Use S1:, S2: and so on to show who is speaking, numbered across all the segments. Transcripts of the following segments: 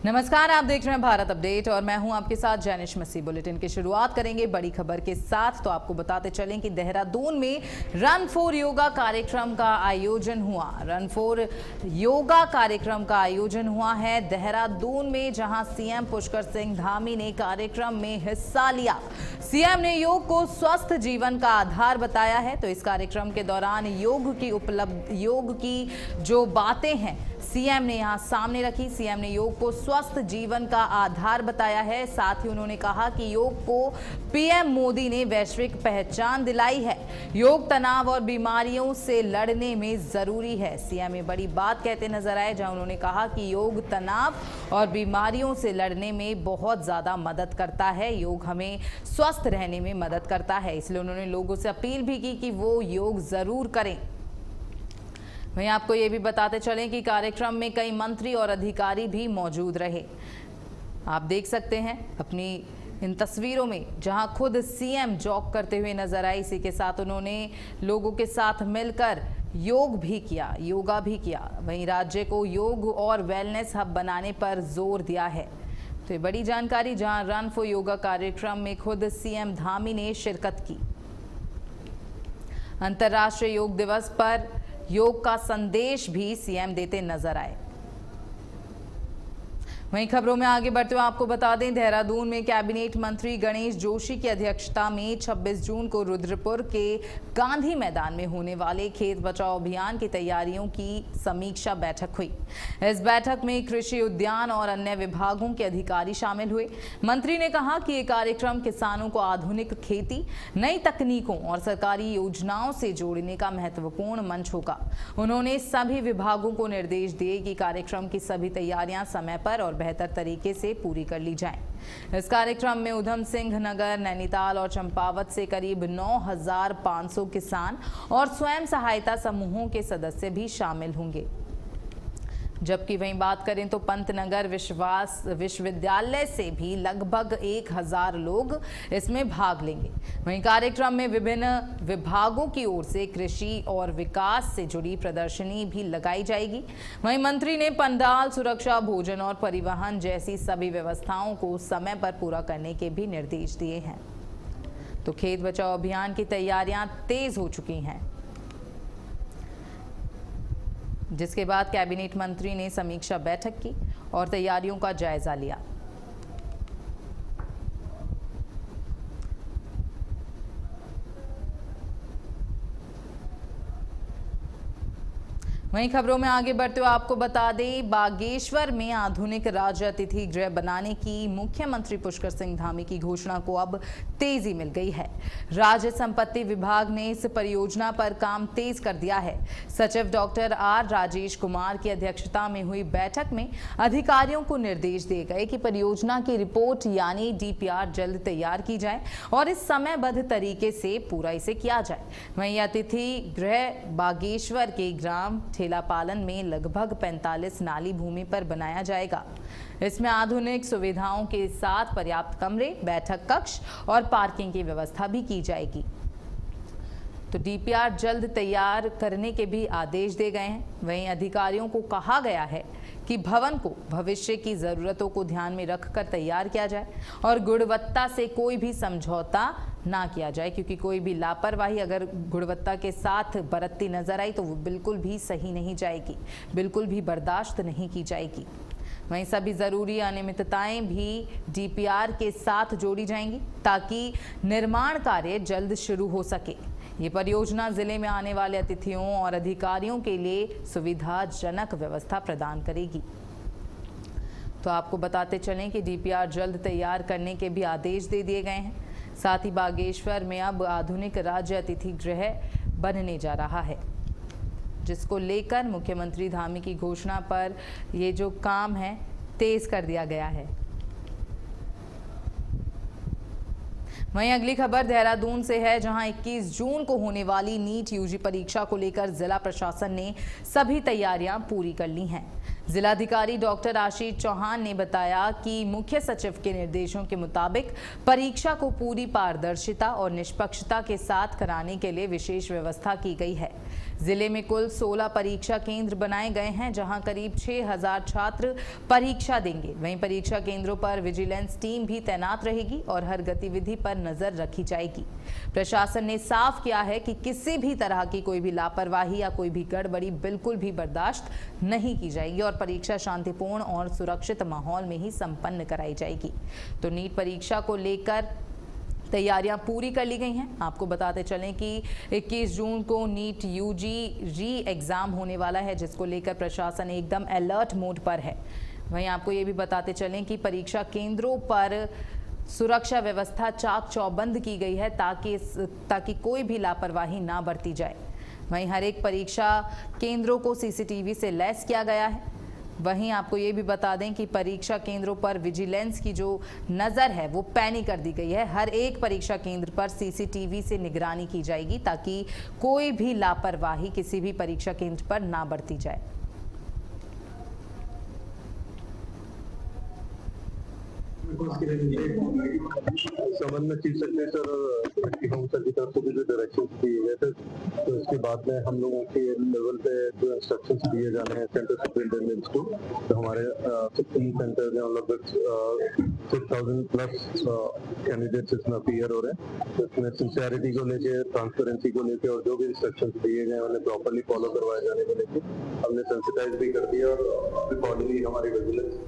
S1: नमस्कार, आप देख रहे हैं भारत अपडेट और मैं हूं आपके साथ जैनिश मसीह। बुलेटिन की शुरुआत करेंगे बड़ी खबर के साथ। तो आपको बताते चलें कि देहरादून में रन फॉर योगा कार्यक्रम का आयोजन हुआ। रन फॉर योगा कार्यक्रम का आयोजन हुआ है देहरादून में, जहां सीएम पुष्कर सिंह धामी ने कार्यक्रम में हिस्सा लिया। सीएम ने योग को स्वस्थ जीवन का आधार बताया है। तो इस कार्यक्रम के दौरान योग की जो बातें हैं सीएम ने यहां सामने रखी। सीएम ने योग को स्वस्थ जीवन का आधार बताया है। साथ ही उन्होंने कहा कि योग को पीएम मोदी ने वैश्विक पहचान दिलाई है। योग तनाव और बीमारियों से लड़ने में जरूरी है। सीएम ये बड़ी बात कहते नजर आए, जहां उन्होंने कहा कि योग तनाव और बीमारियों से लड़ने में बहुत ज्यादा मदद करता है। योग हमें स्वस्थ रहने में मदद करता है, इसलिए उन्होंने लोगों से अपील भी की कि वो योग जरूर करें। वहीं आपको ये भी बताते चलें कि कार्यक्रम में कई मंत्री और अधिकारी भी मौजूद रहे। आप देख सकते हैं अपनी इन तस्वीरों में, जहां खुद सीएम जॉग करते हुए नजर आए। इसी के साथ उन्होंने लोगों के साथ मिलकर योग भी किया, योगा भी किया। वहीं राज्य को योग और वेलनेस हब बनाने पर जोर दिया है। तो ये बड़ी जानकारी, जहां रन फॉर योगा कार्यक्रम में खुद सीएम धामी ने शिरकत की। अंतर्राष्ट्रीय योग दिवस पर योग का संदेश भी सीएम देते नजर आए। वहीं खबरों में आगे बढ़ते हुए आपको बता दें, देहरादून में कैबिनेट मंत्री गणेश जोशी की अध्यक्षता में 26 जून को रुद्रपुर के गांधी मैदान में होने वाले खेत बचाओ अभियान की तैयारियों की समीक्षा बैठक हुई। इस बैठक में कृषि, उद्यान और अन्य विभागों के अधिकारी शामिल हुए। मंत्री ने कहा कि ये कार्यक्रम किसानों को आधुनिक खेती, नई तकनीकों और सरकारी योजनाओं से जोड़ने का महत्वपूर्ण मंच होगा। उन्होंने सभी विभागों को निर्देश दिए कि कार्यक्रम की सभी तैयारियां समय पर और बेहतर तरीके से पूरी कर ली जाएं। इस कार्यक्रम में उधम सिंह नगर, नैनीताल और चंपावत से करीब 9,500 किसान और स्वयं सहायता समूहों के सदस्य भी शामिल होंगे। जबकि वहीं बात करें तो पंतनगर विश्वविद्यालय से भी लगभग 1,000 लोग इसमें भाग लेंगे। वहीं कार्यक्रम में विभिन्न विभागों की ओर से कृषि और विकास से जुड़ी प्रदर्शनी भी लगाई जाएगी। वहीं मंत्री ने पंडाल, सुरक्षा, भोजन और परिवहन जैसी सभी व्यवस्थाओं को समय पर पूरा करने के भी निर्देश दिए हैं। तो खेत बचाओ अभियान की तैयारियां तेज हो चुकी हैं, जिसके बाद कैबिनेट मंत्री ने समीक्षा बैठक की और तैयारियों का जायजा लिया। वहीं खबरों में आगे बढ़ते हुए आपको बता दें, बागेश्वर में आधुनिक राज्य अतिथि गृह बनाने की मुख्यमंत्री पुष्कर सिंह धामी की घोषणा को अब तेजी मिल गई है। राज्य संपत्ति विभाग ने इस परियोजना पर काम तेज कर दिया है। सचिव डॉक्टर आर राजेश कुमार की अध्यक्षता में हुई बैठक में अधिकारियों को निर्देश दिए गए कि परियोजना की रिपोर्ट यानी डीपीआर जल्द तैयार की जाए और इस समयबद्ध तरीके से पूरा इसे किया जाए। वहीं अतिथि गृह बागेश्वर के ग्राम ठेला पालन में लगभग 45 नाली भूमि पर बनाया जाएगा। इसमें आधुनिक सुविधाओं के साथ पर्याप्त कमरे, बैठक कक्ष और पार्किंग की व्यवस्था भी की जाएगी। तो डीपीआर जल्द तैयार करने के भी आदेश दिए गए हैं। वहीं अधिकारियों को कहा गया है कि भवन को भविष्य की जरूरतों को ध्यान में रखकर तैयार किया जाए और गुणवत्ता से कोई भी समझौता ना किया जाए, क्योंकि कोई भी लापरवाही अगर गुणवत्ता के साथ बरतती नजर आई तो वो बिल्कुल भी सही नहीं जाएगी, बिल्कुल भी बर्दाश्त नहीं की जाएगी। वहीं सभी जरूरी अनियमितताएं भी डीपीआर के साथ जोड़ी जाएंगी ताकि निर्माण कार्य जल्द शुरू हो सके। ये परियोजना जिले में आने वाले अतिथियों और अधिकारियों के लिए सुविधाजनक व्यवस्था प्रदान करेगी। तो आपको बताते चलें कि डीपीआर जल्द तैयार करने के भी आदेश दे दिए गए हैं। साथ ही बागेश्वर में अब आधुनिक राज्य अतिथि गृह बनने जा रहा है, जिसको लेकर मुख्यमंत्री धामी की घोषणा पर ये जो काम है तेज कर दिया गया है। वहीं अगली खबर देहरादून से है, जहां 21 जून को होने वाली नीट यूजी परीक्षा को लेकर जिला प्रशासन ने सभी तैयारियां पूरी कर ली हैं। जिलाधिकारी डॉक्टर आशीष चौहान ने बताया कि मुख्य सचिव के निर्देशों के मुताबिक परीक्षा को पूरी पारदर्शिता और निष्पक्षता के साथ कराने के लिए विशेष व्यवस्था की गई है। जिले में कुल 16 परीक्षा केंद्र बनाए गए हैं, जहां करीब 6000 छात्र परीक्षा देंगे। वहीं परीक्षा केंद्रों पर विजिलेंस टीम भी तैनात रहेगी और हर गतिविधि पर नजर रखी जाएगी। प्रशासन ने साफ किया है कि किसी भी तरह की कोई भी लापरवाही या कोई भी गड़बड़ी बिल्कुल भी बर्दाश्त नहीं की जाएगी और परीक्षा शांतिपूर्ण और सुरक्षित माहौल में ही संपन्न कराई जाएगी। तो नीट परीक्षा को लेकर तैयारियां पूरी कर ली गई हैं। आपको बताते चलें कि 21 जून को नीट यूजी री एग्जाम होने वाला है, जिसको लेकर प्रशासन एकदम अलर्ट मोड पर है। वहीं आपको ये भी बताते चलें कि परीक्षा केंद्रों पर सुरक्षा व्यवस्था चाक चौबंद की गई है ताकि कोई भी लापरवाही ना बरती जाए। वहीं हर एक परीक्षा केंद्रों को सीसीटीवी से लैस किया गया है। वहीं आपको ये भी बता दें कि परीक्षा केंद्रों पर विजिलेंस की जो नज़र है वो पैनी कर दी गई है। हर एक परीक्षा केंद्र पर सीसीटीवी से निगरानी की जाएगी ताकि कोई भी लापरवाही किसी भी परीक्षा केंद्र पर ना बरती जाए।
S2: संबंध में चीफ सेक्रेटरी और काउंसिल की तरफ से भी जो डायरेक्शन दिए गए थे, तो इसके बाद में हम लोगों के लेवल पे जो इंस्ट्रक्शंस दिए जाने हैं सेंटर सुपरिटेंडेंट्स को, तो हमारे 16 सेंटर में लगभग 6000 प्लस कैंडिडेट्स इसमें अपीयर हो रहे हैं। तो इसमें सिंसियरिटी को लेके, ट्रांसपेरेंसी को लेके और जो भी इंस्ट्रक्शंस दिए गए उन्हें प्रॉपरली फॉलो करवाए जाने को लेके हमने सेंसिटाइज भी कर दिया और अकॉर्डिंगली हमारी विजिलेंस।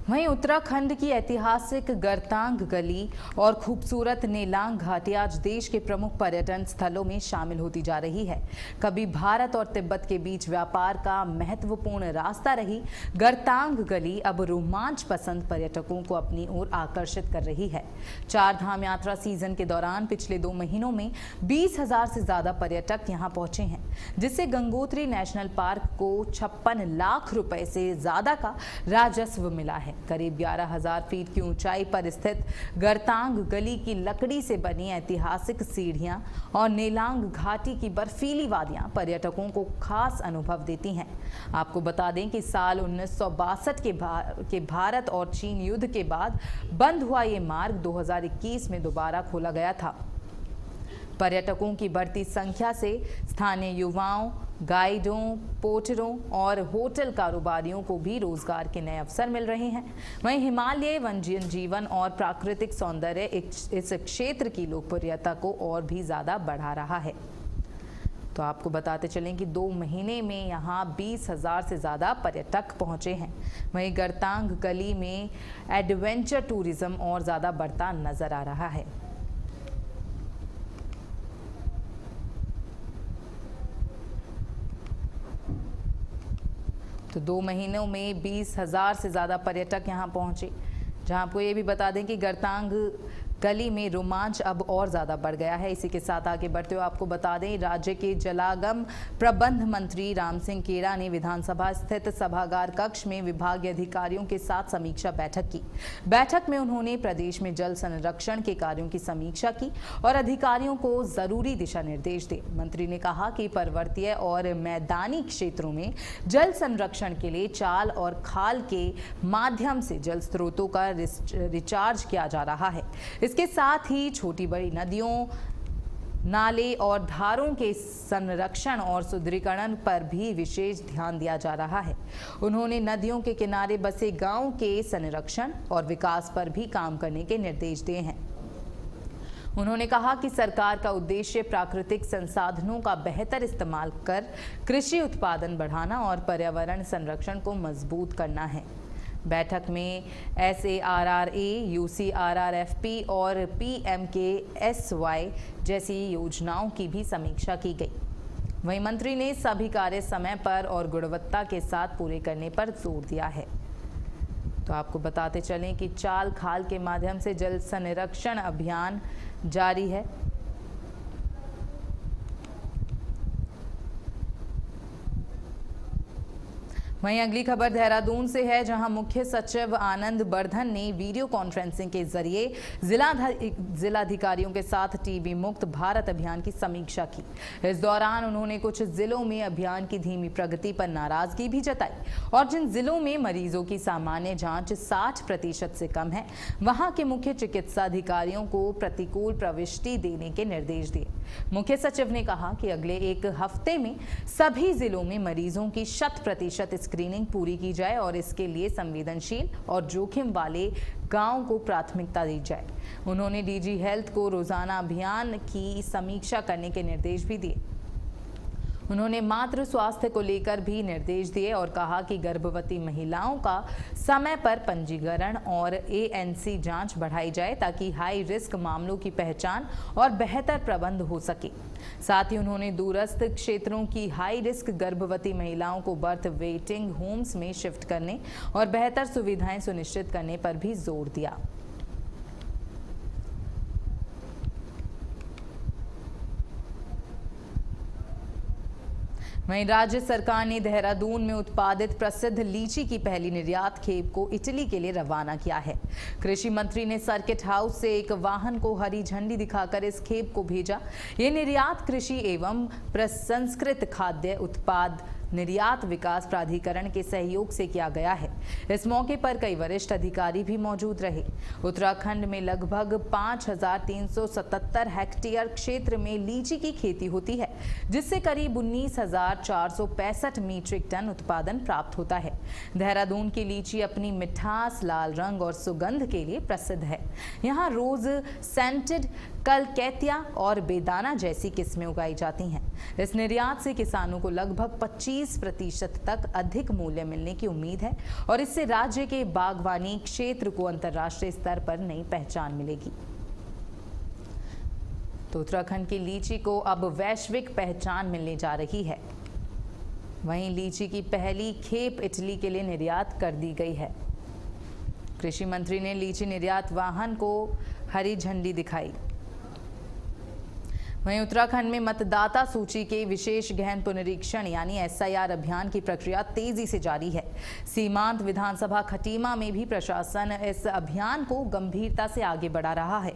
S1: वहीं उत्तराखंड की ऐतिहासिक गरतांग गली और खूबसूरत नेलांग घाटी आज देश के प्रमुख पर्यटन स्थलों में शामिल होती जा रही है। कभी भारत और तिब्बत के बीच व्यापार का महत्वपूर्ण रास्ता रही गरतांग गली अब रोमांच पसंद पर्यटकों को अपनी ओर आकर्षित कर रही है। 4 धाम यात्रा सीजन के दौरान पिछले 2 महीनों में 20,000 से ज्यादा पर्यटक यहां पहुंचे हैं, जिससे गंगोत्री नेशनल पार्क को 56 लाख रुपए से ज्यादा का राजस्व मिला है। करीब 11,000 फीट की ऊंचाई पर स्थित गरतांग गली की लकड़ी से बनी ऐतिहासिक सीढ़ियां और नेलांग घाटी की बर्फीली वादियां पर्यटकों को खास अनुभव देती हैं। आपको बता दें कि साल 1962 के भारत और चीन युद्ध के बाद बंद हुआ ये मार्ग 2021 में दोबारा खोला गया था। पर्यटकों की बढ़ती संख्या से स्थानीय युवाओं, गाइडों, पोर्टरों और होटल कारोबारियों को भी रोजगार के नए अवसर मिल रहे हैं। वहीं हिमालय वन्य जीवन और प्राकृतिक सौंदर्य इस क्षेत्र की लोकप्रियता को और भी ज्यादा बढ़ा रहा है। तो आपको बताते चलें कि 2 महीने में यहाँ 20,000 से ज़्यादा पर्यटक पहुँचे हैं। वहीं गरतांग गली में एडवेंचर टूरिज्म और ज़्यादा बढ़ता नजर आ रहा है। तो 2 महीनों में 20,000 से ज़्यादा पर्यटक यहां पहुंचे। जहां आपको ये भी बता दें कि गरतांग गली में रोमांच अब और ज़्यादा बढ़ गया है। इसी के साथ आगे बढ़ते हुए आपको बता दें, राज्य के जलागम प्रबंध मंत्री राम सिंह केरा ने विधानसभा स्थित सभागार कक्ष में विभागीय अधिकारियों के साथ समीक्षा बैठक की। बैठक में उन्होंने प्रदेश में जल संरक्षण के कार्यों की समीक्षा की और अधिकारियों को जरूरी दिशा निर्देश दिए। मंत्री ने कहा कि पर्वतीय और मैदानी क्षेत्रों में जल संरक्षण के लिए चाल और खाल के माध्यम से जल स्रोतों का रिचार्ज किया जा रहा है। इसके साथ ही छोटी बड़ी नदियों, नाले और धारों के संरक्षण और सुदृढ़ीकरण पर भी विशेष ध्यान दिया जा रहा है। उन्होंने नदियों के किनारे बसे गांवों के संरक्षण और विकास पर भी काम करने के निर्देश दिए हैं। उन्होंने कहा कि सरकार का उद्देश्य प्राकृतिक संसाधनों का बेहतर इस्तेमाल कर कृषि उत्पादन बढ़ाना और पर्यावरण संरक्षण को मजबूत करना है। बैठक में SARRA, UCRRFP और PMKSY जैसी योजनाओं की भी समीक्षा की गई। वहीं मंत्री ने सभी कार्य समय पर और गुणवत्ता के साथ पूरे करने पर जोर दिया है। तो आपको बताते चलें कि चाल खाल के माध्यम से जल संरक्षण अभियान जारी है। वहीं अगली खबर देहरादून से है, जहां मुख्य सचिव आनंद बर्धन ने वीडियो कॉन्फ्रेंसिंग के जरिए जिलाधिकारियों के साथ टीबी मुक्त भारत अभियान की समीक्षा की। इस दौरान उन्होंने कुछ जिलों में अभियान की धीमी प्रगति पर नाराजगी भी जताई और जिन जिलों में मरीजों की सामान्य जांच 60% से कम है, वहां के मुख्य चिकित्सा अधिकारियों को प्रतिकूल प्रविष्टि देने के निर्देश दिए। मुख्य सचिव ने कहा कि अगले एक हफ्ते में सभी जिलों में मरीजों की 100% स्क्रीनिंग पूरी की जाए और इसके लिए संवेदनशील और जोखिम वाले गांव को प्राथमिकता दी जाए। उन्होंने डीजी हेल्थ को रोजाना अभियान की समीक्षा करने के निर्देश भी दिए। उन्होंने मातृ स्वास्थ्य को लेकर भी निर्देश दिए और कहा कि गर्भवती महिलाओं का समय पर पंजीकरण और ANC जांच बढ़ाई जाए ताकि हाई रिस्क मामलों की पहचान और बेहतर प्रबंध हो सके। साथ ही उन्होंने दूरस्थ क्षेत्रों की हाई रिस्क गर्भवती महिलाओं को बर्थ वेटिंग होम्स में शिफ्ट करने और बेहतर सुविधाएं सुनिश्चित करने पर भी जोर दिया। वहीं राज्य सरकार ने देहरादून में उत्पादित प्रसिद्ध लीची की पहली निर्यात खेप को इटली के लिए रवाना किया है। कृषि मंत्री ने सर्किट हाउस से एक वाहन को हरी झंडी दिखाकर इस खेप को भेजा। ये निर्यात कृषि एवं प्रसंस्कृत खाद्य उत्पाद निर्यात विकास प्राधिकरण के सहयोग से किया गया है। इस मौके पर कई वरिष्ठ अधिकारी भी मौजूद रहे। उत्तराखंड में लगभग 5,377 हेक्टेयर क्षेत्र में लीची की खेती होती है, जिससे करीब 19,465 मीट्रिक टन उत्पादन प्राप्त होता है। देहरादून की लीची अपनी मिठास, लाल रंग और सुगंध के लिए प्रसिद्ध है। यहाँ रोज सेंटेड, कलकतिया और बेदाना जैसी किस्में उगाई जाती हैं। इस निर्यात से किसानों को लगभग 25% तक अधिक मूल्य मिलने की उम्मीद है और इससे राज्य के बागवानी क्षेत्र को अंतर्राष्ट्रीय स्तर पर नई पहचान मिलेगी। तो उत्तराखंड की लीची को अब वैश्विक पहचान मिलने जा रही है। वहीं लीची की पहली खेप इटली के लिए निर्यात कर दी गई है। कृषि मंत्री ने लीची निर्यात वाहन को हरी झंडी दिखाई। वहीं उत्तराखंड में मतदाता सूची के विशेष गहन पुनरीक्षण यानी SIR अभियान की प्रक्रिया तेजी से जारी है। सीमांत विधानसभा खटीमा में भी प्रशासन इस अभियान को गंभीरता से आगे बढ़ा रहा है।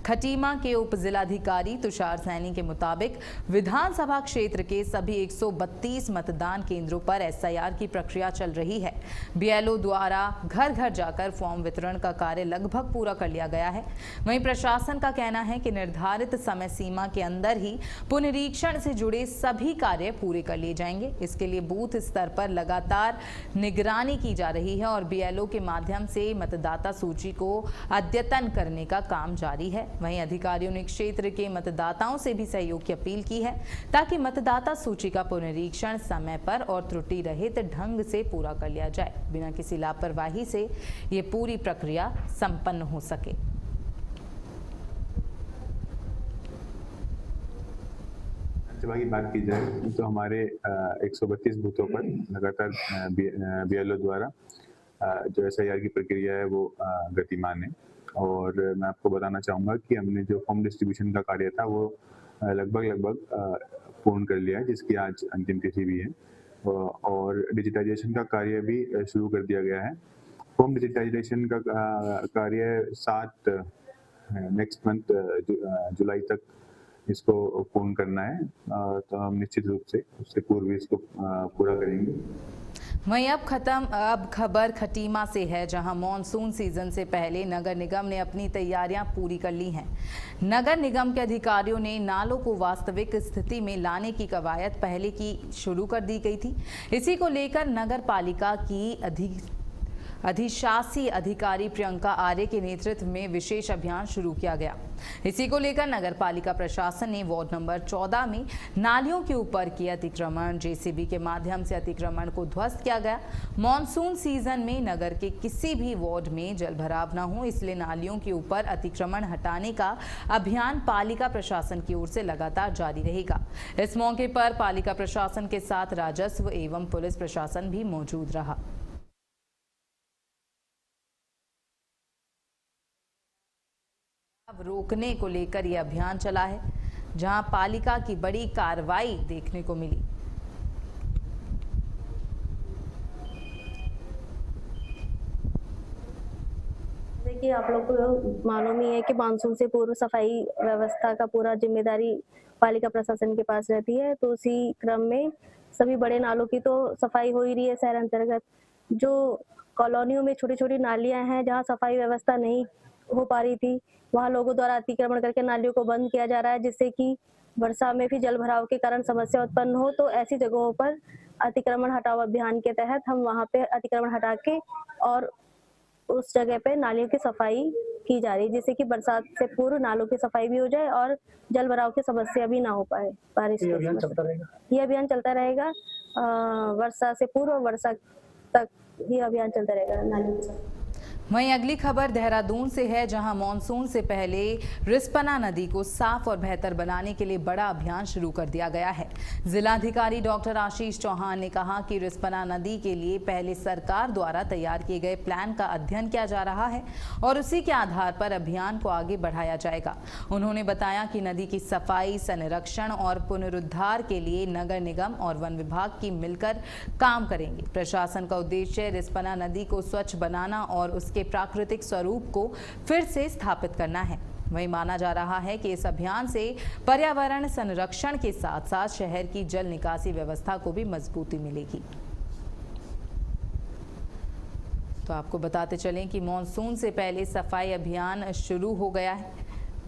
S1: खटीमा के उप जिलाधिकारी तुषार सैनी के मुताबिक विधानसभा क्षेत्र के सभी 132 मतदान केंद्रों पर SIR की प्रक्रिया चल रही है। BLO द्वारा घर घर जाकर फॉर्म वितरण का कार्य लगभग पूरा कर लिया गया है। वहीं प्रशासन का कहना है कि निर्धारित समय सीमा के अंदर ही पुनरीक्षण से जुड़े सभी कार्य पूरे कर लिए जाएंगे। इसके लिए बूथ स्तर पर लगातार निगरानी की जा रही है और BLO के माध्यम से मतदाता सूची को अद्यतन करने का काम जारी है। वहीं अधिकारियों ने क्षेत्र के मतदाताओं से भी सहयोग की अपील की है ताकि मतदाता सूची का पुनरीक्षण समय पर और त्रुटि रहित ढंग से पूरा कर लिया जाए। बिना किसी लापरवाही से ये पूरी प्रक्रिया संपन्न हो सके।
S3: की बात की जाए तो हमारे 132 बूथों पर लगातार BLO द्वारा जो SIR की प्रक्रिया है वो गतिमान है और मैं आपको बताना चाहूँगा कि हमने जो फॉर्म डिस्ट्रीब्यूशन का कार्य था वो लगभग पूर्ण कर लिया है, जिसकी आज अंतिम तिथि भी है और डिजिटाइजेशन का कार्य भी शुरू कर दिया गया है। फॉर्म डिजिटाइजेशन का कार्य 7 नेक्स्ट मंथ जुलाई तक इसको पूर्ण करना है, तो हम निश्चित रूप से उससे पूर्व इसको पूरा करेंगे।
S1: वहीं अब खबर खटीमा से है, जहां मॉनसून सीजन से पहले नगर निगम ने अपनी तैयारियां पूरी कर ली हैं। नगर निगम के अधिकारियों ने नालों को वास्तविक स्थिति में लाने की कवायद पहले की शुरू कर दी गई थी। इसी को लेकर नगर पालिका की अधिशासी अधिकारी प्रियंका आर्य के नेतृत्व में विशेष अभियान शुरू किया गया। इसी को लेकर नगर पालिका प्रशासन ने वार्ड नंबर 14 में नालियों के ऊपर किए अतिक्रमण, JCB के माध्यम से अतिक्रमण को ध्वस्त किया गया। मॉनसून सीजन में नगर के किसी भी वार्ड में जलभराव न हो, इसलिए नालियों के ऊपर अतिक्रमण हटाने का अभियान पालिका प्रशासन की ओर से लगातार जारी रहेगा। इस मौके पर पालिका प्रशासन के साथ राजस्व एवं पुलिस प्रशासन भी मौजूद रहा। रोकने को लेकर यह अभियान चला है, जहां पालिका की बड़ी कार्रवाई देखने को मिली।
S4: देखिए, आप लोग को मालूम ही है कि मानसून से पूर्व सफाई व्यवस्था का पूरा जिम्मेदारी पालिका प्रशासन के पास रहती है। तो उसी क्रम में सभी बड़े नालों की तो सफाई हो ही रही है शहर अंतर्गत। जो कॉलोनियों में छोटी-छोटी नालियां हैं, जहां सफाई व्यवस्था नहीं हो पा रही थी, वहां लोगों द्वारा अतिक्रमण करके नालियों को बंद किया जा रहा है, जिससे कि वर्षा में भी जल भराव के कारण समस्या उत्पन्न हो। तो ऐसी जगहों पर अतिक्रमण हटाओ अभियान के तहत हम वहां पे अतिक्रमण हटा के और उस जगह पे नालियों की सफाई की जा रही है, जिससे कि बरसात से पूर्व नालों की सफाई भी हो जाए और जल भराव की समस्या भी ना हो पाए बारिश के समय। ये अभियान चलता रहेगा वर्षा से पूर्व और वर्षा तक ये अभियान चलता रहेगा नालियों की सफाई।
S1: वहीं अगली खबर देहरादून से है, जहां मॉनसून से पहले रिस्पना नदी को साफ और बेहतर बनाने के लिए बड़ा अभियान शुरू कर दिया गया है। जिलाधिकारी डॉक्टर आशीष चौहान ने कहा कि रिस्पना नदी के लिए पहले सरकार द्वारा तैयार किए गए प्लान का अध्ययन किया जा रहा है और उसी के आधार पर अभियान को आगे बढ़ाया जाएगा। उन्होंने बताया कि नदी की सफाई, संरक्षण और पुनरुद्धार के लिए नगर निगम और वन विभाग की मिलकर काम करेंगे। प्रशासन का उद्देश्य रिस्पना नदी को स्वच्छ बनाना और के प्राकृतिक स्वरूप को फिर से स्थापित करना है। वहीं माना जा रहा है कि इस अभियान से पर्यावरण संरक्षण के साथ साथ शहर की जल निकासी व्यवस्था को भी मजबूती मिलेगी। तो आपको बताते चलें कि मॉनसून से पहले सफाई अभियान शुरू हो गया है।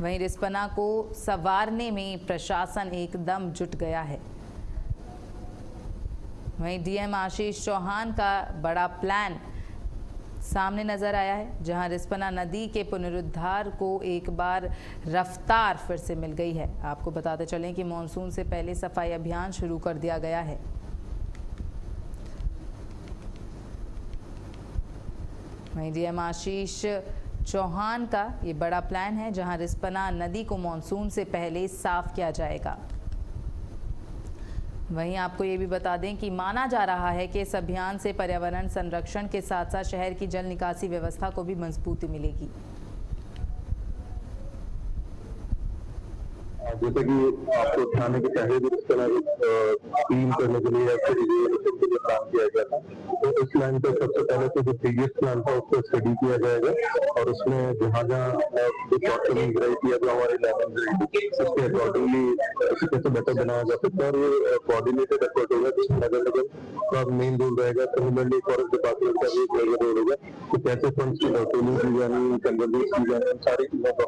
S1: वहीं रिस्पना को संवारने में प्रशासन एकदम जुट गया है। वहीं डीएम आशीष चौहान का बड़ा प्लान सामने नजर आया है, जहां रिस्पना नदी के पुनरुद्धार को एक बार रफ्तार फिर से मिल गई है। आपको बताते चलें कि मॉनसून से पहले सफाई अभियान शुरू कर दिया गया है। वहीं डीएम आशीष चौहान का ये बड़ा प्लान है, जहां रिस्पना नदी को मॉनसून से पहले साफ किया जाएगा। वहीं आपको ये भी बता दें कि माना जा रहा है कि इस अभियान से पर्यावरण संरक्षण के साथ साथ शहर की जल निकासी व्यवस्था को भी मजबूती मिलेगी।
S2: जैसे कि आपको ध्यान के पहले भी इस तरह क्लीन करने के लिए प्लान किया गया था। तो इस प्लान पे सबसे पहले तो जो प्रीवियस प्लान था उसको स्टडी किया जाएगा और उसमें जहाँ जो प्रॉब्लम रही थी जो हमारी लैंड रही थी उसके अकॉर्डिंगली उसे कैसे बेटर बनाया जा सकता है और ये कोऑर्डिनेटेड एफर्ट होगा, जिसमें नगर निगम का मेन रोल रहेगा, सिमिलरली फॉरेस्ट डिपार्टमेंट का भी एक मेजर रोल होगा कि कैसे फंड्स की टोलिंग की जानी, कंजर्वेशन की जानी, सारी चीजों पर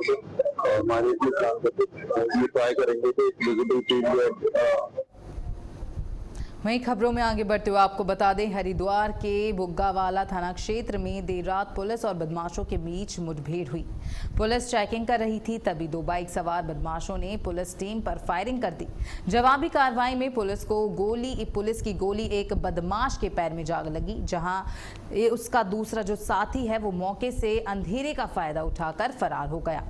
S2: मैनेजमेंट प्लान करके ट्राई करेंगे कि विजिबल चेंज।
S1: वहीं खबरों में आगे बढ़ते हुए आपको बता दें, हरिद्वार के बुग्गावाला थाना क्षेत्र में देर रात पुलिस और बदमाशों के बीच मुठभेड़ हुई। पुलिस चेकिंग कर रही थी, तभी दो बाइक सवार बदमाशों ने पुलिस टीम पर फायरिंग कर दी। जवाबी कार्रवाई में पुलिस की गोली एक बदमाश के पैर में जा लगी, जहां उसका दूसरा जो साथी है वो मौके से अंधेरे का फायदा उठाकर फरार हो गया।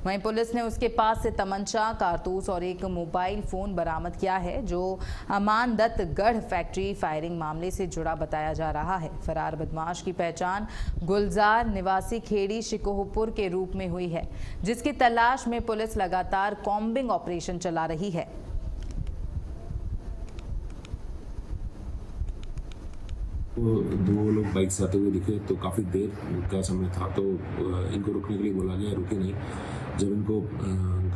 S1: वहीं पुलिस ने उसके पास से तमंचा, कारतूस और एक मोबाइल फोन बरामद किया है, जो अमानदत्त गढ़ फैक्ट्री फायरिंग मामले से जुड़ा बताया जा रहा है। फरार बदमाश की पहचान गुलजार निवासी खेड़ी शिकोहपुर के रूप में हुई है, जिसकी तलाश में पुलिस लगातार कॉम्बिंग ऑपरेशन चला रही है।
S5: वो दो लोग बाइक से आते हुए दिखे तो काफ़ी देर का समय था, तो इनको रुकने के लिए बोला गया, रुके नहीं। जब इनको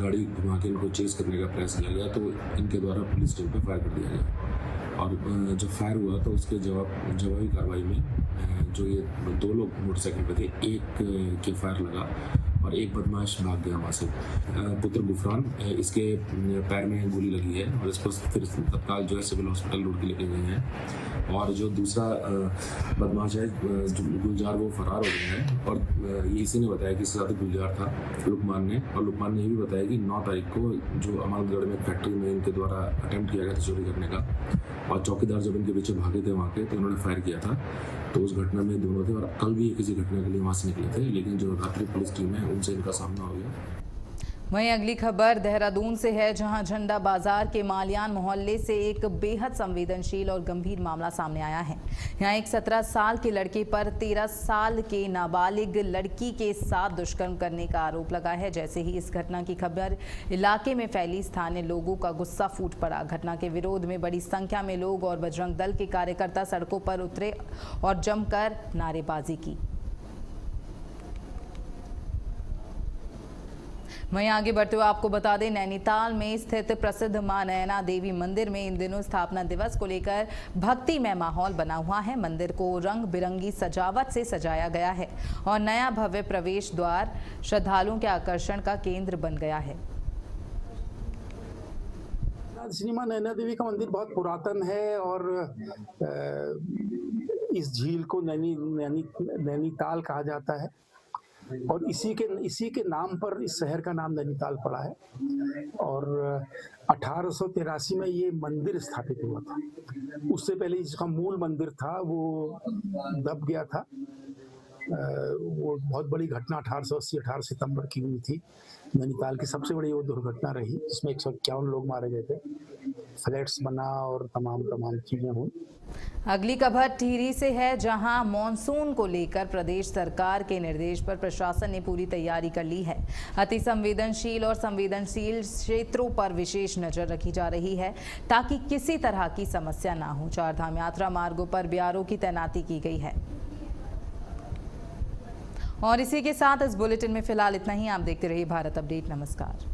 S5: गाड़ी घुमा के इनको चेस करने का प्रयास किया गया तो इनके द्वारा पुलिस टीम पे फायर कर दिया गया और जब फायर हुआ तो उसके जवाबी कार्रवाई में जो ये दो लोग मोटरसाइकिल पे थे, एक के फायर लगा और एक बदमाश भाग गया वहाँ से। पुत्र गुफरान, इसके पैर में गोली लगी है और इसको फिर तत्काल जो है सिविल हॉस्पिटल रोड के लेके गए हैं। और जो दूसरा बदमाश है गुलजार, वो फरार हो गया है और ये इसी ने बताया कि इसके साथ गुलजार था, लुकमान ने। और लुकमान ने ये भी बताया कि 9 तारीख को जो अमानतगढ़ में फैक्ट्री में इनके द्वारा अटेम्प्ट किया गया था चोरी करने का, और चौकीदार जब इनके पीछे भागे थे वहाँ के तो उन्होंने फायर किया था। तो उस घटना में दोनों थे और कल भी किसी घटना के लिए वहाँ से निकले थे, लेकिन जो रात्रि पुलिस टीम है उनसे इनका सामना हो गया।
S1: वहीं अगली खबर देहरादून से है, जहां झंडा बाजार के मालियान मोहल्ले से एक बेहद संवेदनशील और गंभीर मामला सामने आया है। यहां एक 17 साल के लड़के पर 13 साल के नाबालिग लड़की के साथ दुष्कर्म करने का आरोप लगा है। जैसे ही इस घटना की खबर इलाके में फैली, स्थानीय लोगों का गुस्सा फूट पड़ा। घटना के विरोध में बड़ी संख्या में लोग और बजरंग दल के कार्यकर्ता सड़कों पर उतरे और जमकर नारेबाजी की। वहीं आगे बढ़ते हुए आपको बता दें, नैनीताल में स्थित प्रसिद्ध मां नयना देवी मंदिर में इन दिनों स्थापना दिवस को लेकर भक्तिमय माहौल बना हुआ है। मंदिर को रंग बिरंगी सजावट से सजाया गया है और नया भव्य प्रवेश द्वार श्रद्धालुओं के आकर्षण का केंद्र बन गया है।
S6: श्री मां नैना देवी का मंदिर बहुत पुरातन है और इस झील को नैनीताल कहा जाता है और इसी के नाम पर इस शहर का नाम नैनीताल पड़ा है। और 1883 में ये मंदिर स्थापित हुआ था। उससे पहले जिसका मूल मंदिर था वो दब गया था। वो बहुत बड़ी घटना 18 सितंबर की हुई थी। नैनीताल की सबसे बड़ी वो दुर्घटना रही, जिसमें 151 लोग मारे गए थे। फ्लैट्स बना और तमाम चीजें हुई।
S1: अगली खबर टिहरी से है, जहां मॉनसून को लेकर प्रदेश सरकार के निर्देश पर प्रशासन ने पूरी तैयारी कर ली है। अति संवेदनशील और संवेदनशील क्षेत्रों पर विशेष नजर रखी जा रही है ताकि किसी तरह की समस्या ना हो। चारधाम यात्रा मार्गों पर बीआरओ की तैनाती की गई है। और इसी के साथ इस बुलेटिन में फिलहाल इतना ही। आप देखते रहिए भारत अपडेट। नमस्कार।